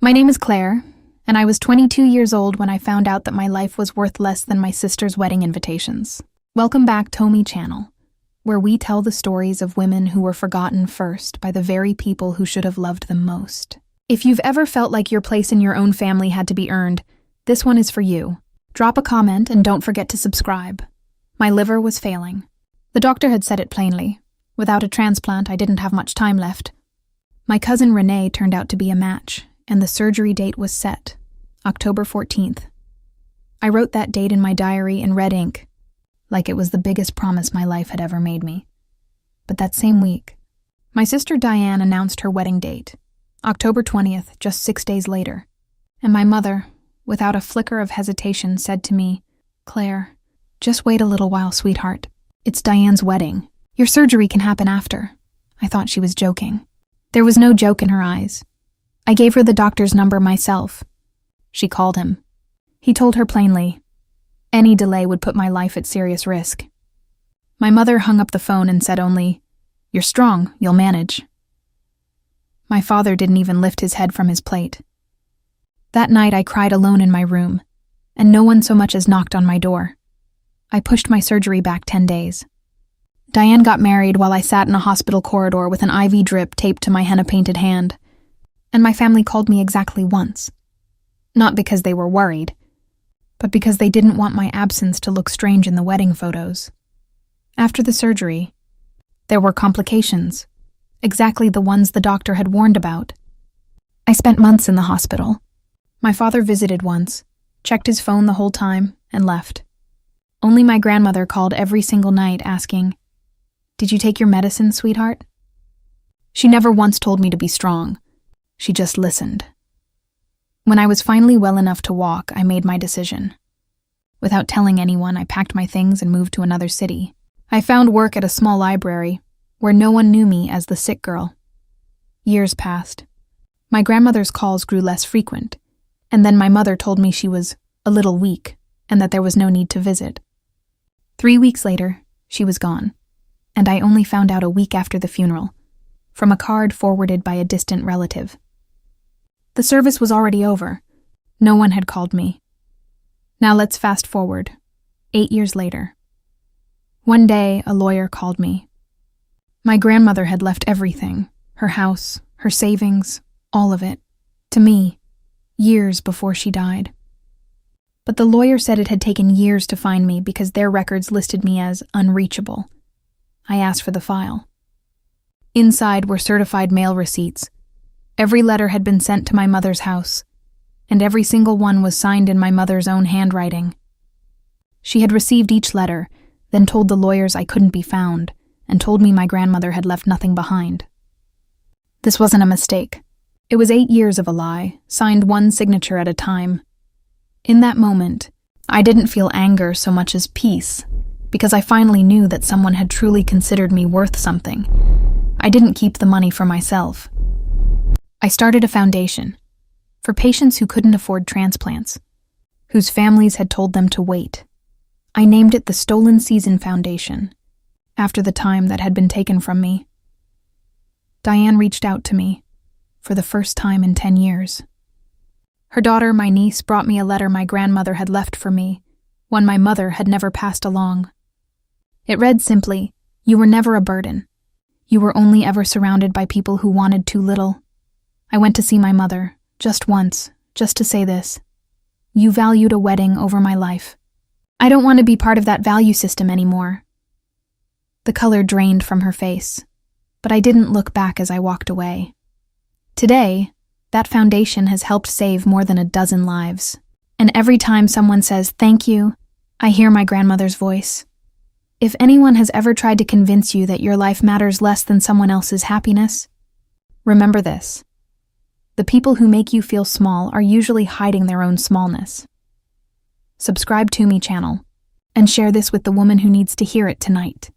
My name is Claire, and I was 22 years old when I found out that my life was worth less than my sister's wedding invitations. Welcome back, Tomi Channel, where we tell the stories of women who were forgotten first by the very people who should have loved them most. If you've ever felt like your place in your own family had to be earned, this one is for you. Drop a comment and don't forget to subscribe. My liver was failing. The doctor had said it plainly. Without a transplant, I didn't have much time left. My cousin Renee turned out to be a match, and the surgery date was set, October 14th. I wrote that date in my diary in red ink, like it was the biggest promise my life had ever made me. But that same week, my sister Diane announced her wedding date, October 20th, just 6 days later. And my mother, without a flicker of hesitation, said to me, "Claire, just wait a little while, sweetheart. It's Diane's wedding. Your surgery can happen after." I thought she was joking. There was no joke in her eyes. I gave her the doctor's number myself. She called him. He told her plainly, any delay would put my life at serious risk. My mother hung up the phone and said only, "You're strong, you'll manage." My father didn't even lift his head from his plate. That night I cried alone in my room, and no one so much as knocked on my door. I pushed my surgery back 10 days. Diane got married while I sat in a hospital corridor with an IV drip taped to my henna-painted hand. And my family called me exactly once. Not because they were worried, but because they didn't want my absence to look strange in the wedding photos. After the surgery, there were complications, exactly the ones the doctor had warned about. I spent months in the hospital. My father visited once, checked his phone the whole time, and left. Only my grandmother called every single night asking, "Did you take your medicine, sweetheart?" She never once told me to be strong. She just listened. When I was finally well enough to walk, I made my decision. Without telling anyone, I packed my things and moved to another city. I found work at a small library, where no one knew me as the sick girl. Years passed. My grandmother's calls grew less frequent, and then my mother told me she was a little weak and that there was no need to visit. 3 weeks later, she was gone, and I only found out a week after the funeral, from a card forwarded by a distant relative. The service was already over. No one had called me. Now let's fast forward, 8 years later. One day, a lawyer called me. My grandmother had left everything, her house, her savings, all of it, to me, years before she died. But the lawyer said it had taken years to find me because their records listed me as unreachable. I asked for the file. Inside were certified mail receipts. Every letter had been sent to my mother's house, and every single one was signed in my mother's own handwriting. She had received each letter, then told the lawyers I couldn't be found, and told me my grandmother had left nothing behind. This wasn't a mistake. It was 8 years of a lie, signed one signature at a time. In that moment, I didn't feel anger so much as peace, because I finally knew that someone had truly considered me worth something. I didn't keep the money for myself. I started a foundation for patients who couldn't afford transplants, whose families had told them to wait. I named it the Stolen Season Foundation, after the time that had been taken from me. Diane reached out to me, for the first time in 10 years. Her daughter, my niece, brought me a letter my grandmother had left for me, one my mother had never passed along. It read simply, "You were never a burden. You were only ever surrounded by people who wanted too little." I went to see my mother, just once, just to say this. "You valued a wedding over my life. I don't want to be part of that value system anymore." The color drained from her face, but I didn't look back as I walked away. Today, that foundation has helped save more than a dozen lives. And every time someone says thank you, I hear my grandmother's voice. If anyone has ever tried to convince you that your life matters less than someone else's happiness, remember this. The people who make you feel small are usually hiding their own smallness. Subscribe to me channel, and share this with the woman who needs to hear it tonight.